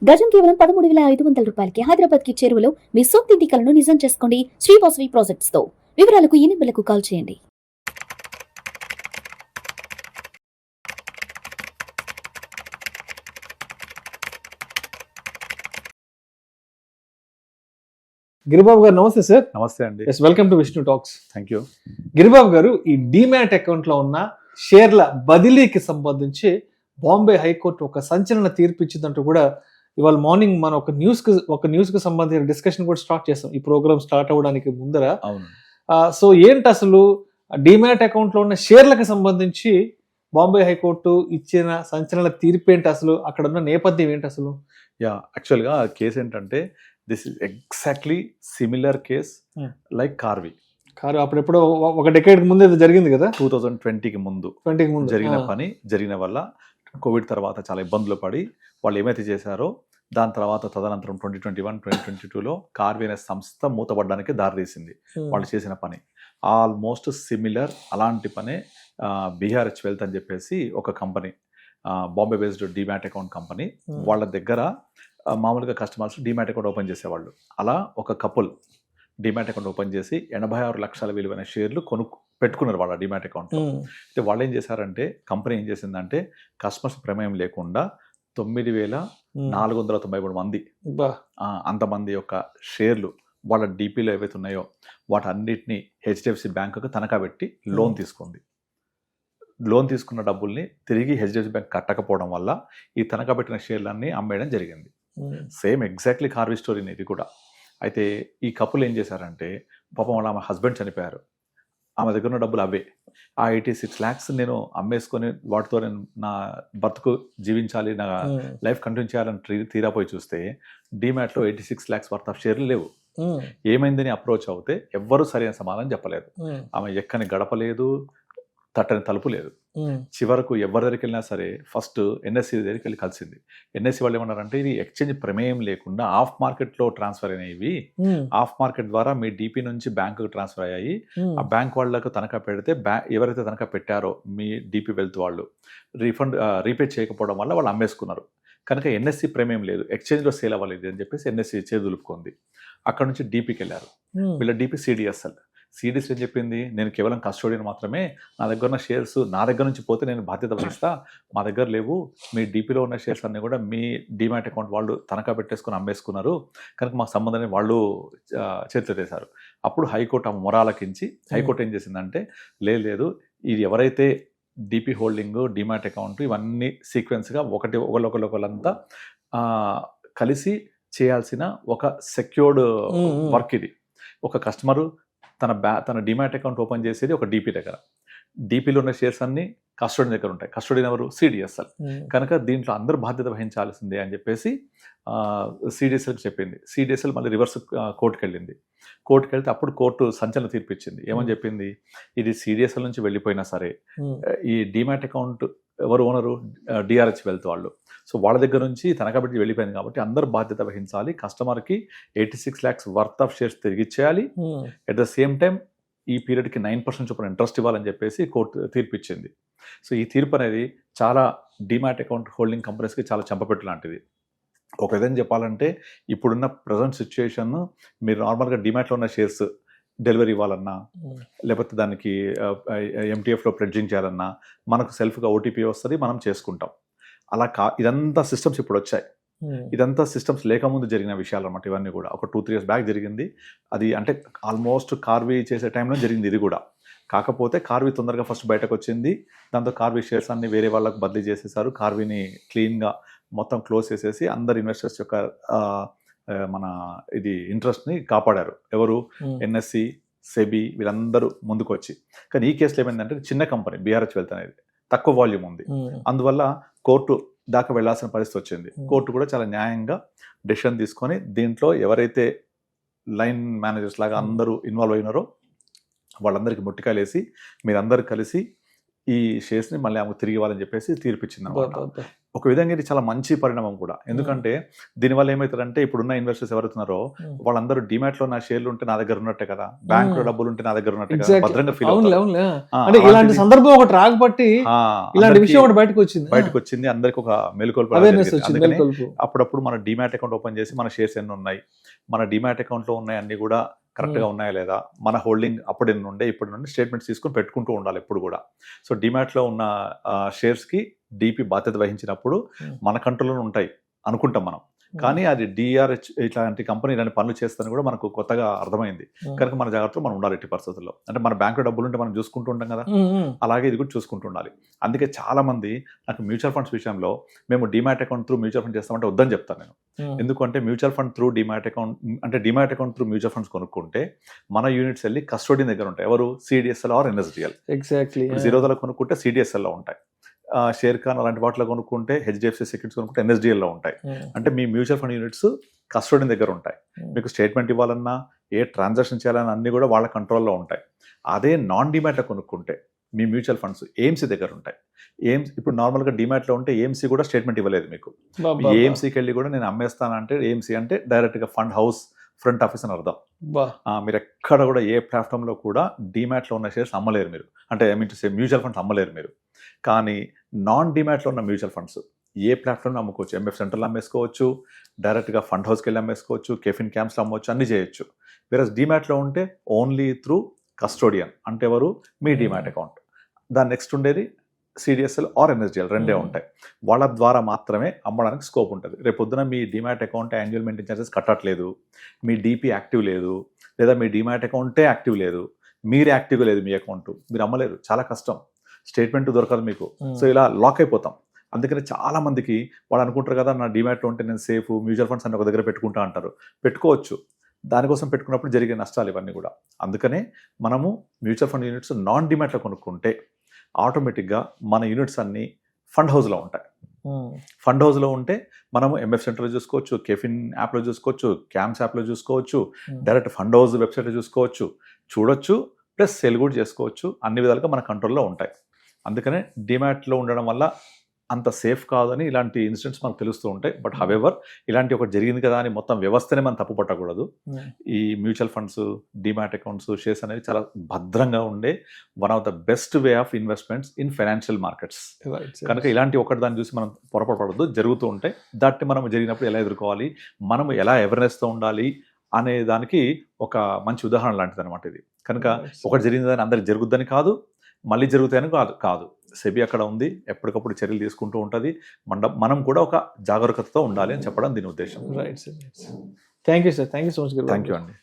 గజం కేవలం 13,500 రూపాయలకి హైదరాబాద్ కి చేరువలో మీ సొంతింటి కలను నిజం చేసుకోండి శ్రీ వాసవి ప్రాజెక్ట్స్ తో. వివరాలకు ఈ నెంబర్లకు కాల్ చేయండి. గిరిబాబు గారు నమస్తే సార్. నమస్తే అండి. Yes, welcome to Vishnu talks. Thank you. Giribabu గారు, ఈ డీమ్యాట్ అకౌంట్ లో ఉన్న షేర్ల బదిలీకి సంబంధించి బాంబే హైకోర్టు ఒక సంచలన తీర్పు ఇచ్చిందంటూ కూడా ఇవాళ మార్నింగ్ మనం ఒక న్యూస్ కి సంబంధించిన డిస్కషన్ కూడా స్టార్ట్ చేస్తాం ఈ ప్రోగ్రామ్ స్టార్ట్ అవ్వడానికి ముందర. అవును. సో ఏంటి అసలు డీమ్యాట్ అకౌంట్ లో ఉన్న షేర్లకు సంబంధించి బాంబే హైకోర్టు ఇచ్చిన సంచలన తీర్పు ఏంటి, అసలు అక్కడ ఉన్న నేపథ్యం ఏంటి అసలు? యాక్చువల్గా కేసు ఏంటంటే this is exactly similar case like Karvy. Car అప్పుడెప్పుడో ఒక డెకేడ్ ముందు ఇది జరిగింది కదా, 2020కి ముందు జరిగిన పని జరిగిన వల్ల కోవిడ్ తర్వాత చాలా ఇబ్బందులు పడి వాళ్ళు ఏమైతే చేశారో దాని తర్వాత తదనంతరం 2021-2022లో కార్వి అనే సంస్థ మూతపడడానికి దారితీసింది వాళ్ళు చేసిన పని. ఆల్మోస్ట్ సిమిలర్ అలాంటి పనే బీఆర్హెచ్ వెల్త్ అని చెప్పేసి ఒక company, Bombay based demat account company. వాళ్ళ దగ్గర మామూలుగా కస్టమర్స్ డీమ్యాట్ అకౌంట్ ఓపెన్ చేసేవాళ్ళు. అలా ఒక కపుల్ డీమ్యాట్ అకౌంట్ ఓపెన్ చేసి 86 లక్షల విలువైన షేర్లు పెట్టుకున్నారు వాళ్ళ డీమ్యాట్ అకౌంట్. అయితే వాళ్ళు ఏం చేశారంటే, కంపెనీ ఏం చేసిందంటే కస్టమర్స్ ప్రమేయం లేకుండా 9,493 మంది అంతమంది యొక్క షేర్లు వాళ్ళ డీపీలో ఏవైతే ఉన్నాయో వాటన్నిటిని హెచ్డిఎఫ్సి బ్యాంకుకు తనఖా పెట్టి లోన్ తీసుకుంది. లోన్ తీసుకున్న డబ్బుల్ని తిరిగి హెచ్డిఎఫ్సి బ్యాంక్ కట్టకపోవడం వల్ల ఈ తనఖా పెట్టిన షేర్లన్నీ అమ్మేయడం జరిగింది. సేమ్ ఎగ్జాక్ట్లీ కార్వి స్టోరీని ఇది కూడా. అయితే ఈ కపుల్ ఏం చేశారంటే, పాపం వాళ్ళ ఆమె హస్బెండ్ చనిపోయారు, ఆమె దగ్గర ఉన్న డబ్బులు అవే. ఆ 86 lakhs నేను అమ్మేసుకొని వాటితో నేను నా బతుకు జీవించాలి, నా లైఫ్ కంటిన్యూ చేయాలని తీరాపోయి చూస్తే డీమ్యాట్లో 86 lakhs వర్త్ ఆఫ్ షేర్లు లేవు. ఏమైందని అప్రోచ్ అవుతే ఎవ్వరూ సరైన సమాధానం చెప్పలేదు. ఆమె ఎక్కని గడపలేదు, తట్టని తలుపు లేదు. చివరకు ఎవరి దగ్గరికి వెళ్ళినా సరే ఫస్ట్ ఎన్ఎస్సి దగ్గరికి వెళ్ళి కలిసింది. ఎన్ఎస్సి వాళ్ళు ఏమన్నారంటే, ఇది ఎక్స్చేంజ్ ప్రమేయం లేకుండా ఆఫ్ మార్కెట్లో ట్రాన్స్ఫర్ అయినవి, ఆఫ్ మార్కెట్ ద్వారా మీ డీపీ నుంచి బ్యాంకుకు ట్రాన్స్ఫర్ అయ్యాయి. ఆ బ్యాంక్ వాళ్ళకు తనఖా పెడితే ఎవరైతే తనఖా పెట్టారో మీ డీపీ వెల్త్ వాళ్ళు రీపే చేయకపోవడం వల్ల వాళ్ళు అమ్మేసుకున్నారు. కనుక ఎన్ఎస్సి ప్రమేయం లేదు, ఎక్స్చేంజ్లో సేల్ అవ్వలేదు అని చెప్పేసి ఎన్ఎస్సి చేదులుపుకుంది. అక్కడ నుంచి డీపీకి వెళ్ళారు. వీళ్ళ డీపీ సిడిఎస్ఎల్ ఏం చెప్పింది, నేను కేవలం కస్టోడియన్ మాత్రమే, నా దగ్గర ఉన్న షేర్స్ నా దగ్గర నుంచి పోతే నేను బాధ్యత వహిస్తా, మా దగ్గర లేవు, మీ డీపీలో ఉన్న షేర్స్ అన్నీ కూడా మీ డీమ్యాట్ అకౌంట్ వాళ్ళు తనఖా పెట్టేసుకుని అమ్మేసుకున్నారు, కనుక మాకు సంబంధాన్ని వాళ్ళు చేతులు చేశారు. అప్పుడు హైకోర్టు ఆ మొరాలకించి హైకోర్టు ఏం చేసిందంటే, లేదు ఇది ఎవరైతే డీపీ హోల్డింగ్, డీమ్యాట్ అకౌంట్ ఇవన్నీ సీక్వెన్స్గా ఒకళ్ళంతా కలిసి చేయాల్సిన ఒక సెక్యూర్డ్ వర్క్ ఇది. ఒక కస్టమరు తన డీమ్యాట్ అకౌంట్ ఓపెన్ చేసేది ఒక డీపీ దగ్గర, డీపీలో ఉన్న షేర్స్ అన్ని కస్టోడియన్ దగ్గర ఉంటాయి. కస్టోడియన్ ఎవరు? సిడిఎస్ఎల్. కనుక దీంట్లో అందరూ బాధ్యత వహించాల్సిందే అని చెప్పేసి సిడిఎస్ఎల్కి చెప్పింది. సిడిఎస్ఎల్ మళ్ళీ రివర్స్ కోర్టుకు వెళ్ళింది. కోర్టుకు వెళ్తే అప్పుడు కోర్టు సంచలన తీర్పు ఇచ్చింది. ఏమని చెప్పింది, ఇది సిడిఎస్ఎల్ నుంచి వెళ్ళిపోయినా సరే ఈ డీమ్యాట్ అకౌంట్ ఎవరు ఓనరు? డిఆర్హెచ్ వెల్త్ వాళ్ళు. సో వాళ్ళ దగ్గర నుంచి తనఖా పెట్టి వెళ్ళిపోయింది కాబట్టి అందరూ బాధ్యత వహించాలి, కస్టమర్కి 86 lakhs వర్త్ ఆఫ్ షేర్స్ తిరిగి ఇచ్చేయాలి, అట్ ద సేమ్ టైం ఈ పీరియడ్కి 9% చొప్పున ఇంట్రెస్ట్ ఇవ్వాలని చెప్పేసి కోర్టు తీర్పు ఇచ్చింది. సో ఈ తీర్పు అనేది చాలా డీమ్యాట్ అకౌంట్ హోల్డింగ్ కంపెనీస్కి చాలా చెంపపెట్టు లాంటిది. ఒక విధంగా చెప్పాలంటే, ఇప్పుడున్న ప్రజెంట్ సిచ్యుయేషన్, మీరు నార్మల్గా డీమ్యాట్లో ఉన్న షేర్స్ డెలివరీ ఇవ్వాలన్నా, లేకపోతే దానికి ఎంటీఎఫ్లో ప్లెడ్జింగ్ చేయాలన్నా మనకు సెల్ఫ్గా ఓటీపీ వస్తుంది, మనం చేసుకుంటాం. అలా ఇదంతా సిస్టమ్స్ ఇప్పుడు వచ్చాయి. ఇదంతా సిస్టమ్స్ లేకముందు జరిగిన విషయాలు అనమాట ఇవన్నీ కూడా. ఒక 2-3 years బ్యాక్ జరిగింది అది. అంటే ఆల్మోస్ట్ కార్వి చేసే టైంలో జరిగింది ఇది కూడా. కాకపోతే కార్వి తొందరగా ఫస్ట్ బయటకు వచ్చింది. దాంతో కార్వి షేర్స్ అన్ని వేరే వాళ్ళకు బదిలీ చేసేసారు. కార్విని క్లీన్గా మొత్తం క్లోజ్ చేసేసి అందరు ఇన్వెస్టర్స్ యొక్క మన ఇది ఇంట్రెస్ట్ని కాపాడారు. ఎవరు? ఎన్ఎస్సి, సెబీ వీళ్ళందరూ ముందుకు వచ్చి. కానీ ఈ కేసులో ఏమైందంటే, చిన్న కంపెనీ బీఆర్హెచ్ వెల్త్ అనేది తక్కువ వాల్యూమ్ ఉంది, అందువల్ల కోర్టు దాకా వెళ్లాల్సిన పరిస్థితి వచ్చింది. కోర్టు కూడా చాలా న్యాయంగా డెసిషన్ తీసుకొని దీంట్లో ఎవరైతే లైన్ మేనేజర్స్ లాగా అందరూ ఇన్వాల్వ్ అయినారో వాళ్ళందరికీ ముట్టికాయలు వేసి మీరందరూ కలిసి ఈ షేర్స్ని మళ్ళీ ఆమెకు తిరిగి ఇవ్వాలని చెప్పేసి తీర్పిచ్చింది అనమాట. ఒక విధంగా ఇది చాలా మంచి పరిణామం కూడా. ఎందుకంటే దీనివల్ల ఏమవుతుందంటే ఇప్పుడున్న ఇన్వెస్టర్స్ ఎవరుతున్నారో వాళ్ళందరూ డిమాట్ లో నా షేర్లు ఉంటే నా దగ్గర ఉన్నట్టే కదా, బ్యాంక్ లో డబ్బులు ఉంటే నా దగ్గర ఉన్నట్టే కదా, భద్రంగా ఫీల్ అవుతారు. అంటే ఇలాంటి సందర్భం ఒకటి రాకపోతే ఇలాంటి విషయం ఒకటి బయటకు వచ్చింది, అందరికి ఒక మెలకువలు. అప్పుడప్పుడు మన డిమాట్ అకౌంట్ ఓపెన్ చేసి మన షేర్స్ ఎన్ని ఉన్నాయి, మన డిమాట్ అకౌంట్ లో ఉన్నాయి అన్ని కూడా కరెక్ట్ గా ఉన్నాయా లేదా, మన హోల్డింగ్ అప్పుడు ఎన్ని ఉండే ఇప్పుడు నుండి స్టేట్మెంట్స్ తీసుకొని పెట్టుకుంటూ ఉండాలి ఎప్పుడు కూడా. సో డిమాట్ లో ఉన్న షేర్స్ కి డిపి బాధ్యత వహించినప్పుడు మన కంట్రోల్లో ఉంటాయి అనుకుంటాం మనం, కానీ అది డిఆర్హెచ్ ఇట్లాంటి కంపెనీ ఇలాంటి పనులు చేస్తాను కూడా మనకు కొత్తగా అర్థమైంది. కనుక మన జాగ్రత్తలో మనం ఉండాలి ఎట్టి పరిస్థితుల్లో. అంటే మన బ్యాంకులో డబ్బులు ఉంటే మనం చూసుకుంటూ ఉంటాం కదా, అలాగే ఇది కూడా చూసుకుంటూ ఉండాలి. అందుకే చాలా మంది నాకు మ్యూచువల్ ఫండ్స్ విషయంలో మేము demat account through mutual fund చేస్తామంటే వద్దని చెప్తాను నేను. ఎందుకంటే mutual fund through demat account అంటే demat account through mutual funds కొనుక్కుంటే మన యూనిట్స్ వెళ్ళి కస్టోడియన్ దగ్గర ఉంటాయి. ఎవరు? CDSL or NSDL. ఎగ్జాక్ట్లీ. జీరోదాలో కొనుక్కుంటే సిడిఎస్ఎల్లో ఉంటాయి, షేర్ ఖాన్ అలాంటి వాటిలో కొనుక్కుంటే హెచ్డిఎఫ్సి సెక్యూరిటీస్ కొనుక్కుంటే ఎన్ఎస్డిఎల్లో ఉంటాయి. అంటే మీ మ్యూచువల్ ఫండ్ యూనిట్స్ కస్టోడియన్ దగ్గర ఉంటాయి. మీకు స్టేట్మెంట్ ఇవ్వాలన్నా ఏ ట్రాన్సాక్షన్ చేయాలన్నా అన్ని కూడా వాళ్ళ కంట్రోల్లో ఉంటాయి. అదే నాన్ డిమాట్లో కొనుక్కుంటే మీ మ్యూచువల్ ఫండ్స్ ఏఎంసీ దగ్గర ఉంటాయి. ఇప్పుడు నార్మల్గా డిమాట్లో ఉంటే ఏఎంసీ కూడా స్టేట్మెంట్ ఇవ్వలేదు మీకు. ఏఎంసీకి వెళ్ళి కూడా నేను అమ్మేస్తానంటే ఏఎంసీ అంటే డైరెక్ట్గా ఫండ్ హౌస్ ఫ్రంట్ ఆఫీస్ అని అర్థం. మీరు ఎక్కడ కూడా ఏ ప్లాట్ఫామ్లో కూడా డిమాట్లో ఉన్న షేర్స్ అమ్మలేరు మీరు, అంటే I mean to say mutual funds అమ్మలేరు మీరు. కానీ నాన్ డిమాట్లో ఉన్న మ్యూచువల్ ఫండ్స్ ఏ ప్లాట్ఫామ్లో అమ్ముకోవచ్చు. ఎంఎఫ్ సెంటర్లో అమ్మేసుకోవచ్చు, డైరెక్ట్గా ఫండ్ హౌస్కి వెళ్ళి అమ్మేసుకోవచ్చు, కెఫిన్ క్యాంప్స్లో అమ్మవచ్చు, అన్ని చేయొచ్చు. వేరే డిమాట్లో ఉంటే ఓన్లీ త్రూ కస్టోడియన్, అంటే ఎవరు? మీ డిమాట్ అకౌంట్. దాని నెక్స్ట్ ఉండేది సిడిఎస్ఎల్ ఆర్ ఎన్ఎస్డిఎల్, రెండే ఉంటాయి. వాళ్ళ ద్వారా మాత్రమే అమ్మడానికి స్కోప్ ఉంటుంది. రేపు పొద్దున మీ demat account annual maintenance charges కట్టట్లేదు, మీ డిపి యాక్టివ్ లేదు, లేదా మీ డిమాట్ అకౌంటే యాక్టివ్ లేదు, మీరు యాక్టివ్గా లేదు మీ అకౌంట్, మీరు అమ్మలేరు. చాలా కష్టం, స్టేట్మెంట్ దొరకదు మీకు. సో ఇలా లాక్ అయిపోతాం. అందుకని చాలా మందికి వాళ్ళు అనుకుంటారు కదా, నా డిమాట్లో ఉంటే నేను సేఫ్, మ్యూచువల్ ఫండ్స్ అన్ని ఒక దగ్గర పెట్టుకుంటా అంటారు. పెట్టుకోవచ్చు, దానికోసం పెట్టుకున్నప్పుడు జరిగే నష్టాలు ఇవన్నీ కూడా. అందుకనే మనము మ్యూచువల్ ఫండ్ యూనిట్స్ నాన్ డిమాట్లో కొనుక్కుంటే ఆటోమేటిక్గా మన యూనిట్స్ అన్ని ఫండ్ హౌస్లో ఉంటాయి. ఫండ్ హౌస్లో ఉంటే మనము ఎంఎఫ్ సెంటర్లో చూసుకోవచ్చు, కెఫిన్ యాప్లో చూసుకోవచ్చు, క్యాంప్స్ యాప్లో చూసుకోవచ్చు, డైరెక్ట్ ఫండ్ హౌస్ వెబ్సైట్లో చూడొచ్చు, ప్లస్ సెల్ కూడా చేసుకోవచ్చు. అన్ని విధాలుగా మన కంట్రోల్లో ఉంటాయి. అందుకనే డిమాట్లో ఉండడం వల్ల అంత సేఫ్ కాదని ఇలాంటి ఇన్సిడెంట్స్ మనకు తెలుస్తూ ఉంటాయి. బట్ హవెవర్ ఇలాంటి ఒకటి జరిగింది కదా అని మొత్తం వ్యవస్థనే మనం తప్పు పట్టకూడదు. ఈ mutual funds, demat accounts, shares అనేవి చాలా భద్రంగా ఉండే one of the best way of investments in financial markets. కనుక ఇలాంటి ఒకటి దాన్ని చూసి మనం పొరపడకూడదు, జరుగుతూ ఉంటాయి. దాన్ని మనం జరిగినప్పుడు ఎలా ఎదుర్కోవాలి, మనం ఎలా అవేర్నెస్తో ఉండాలి అనే దానికి ఒక మంచి ఉదాహరణ లాంటిది అనమాట ఇది. కనుక ఒకటి జరిగిందని అందరికి జరుగుద్దని కాదు, మళ్ళీ జరుగుతాయని కాదు. సెబీ అక్కడ ఉంది, ఎప్పటికప్పుడు చర్యలు తీసుకుంటూ ఉంటుంది. మనం కూడా ఒక జాగరూకతతో ఉండాలి అని చెప్పడం దీని ఉద్దేశం. Right sir. Thank you sir. Thank you so much. Thank you అండి.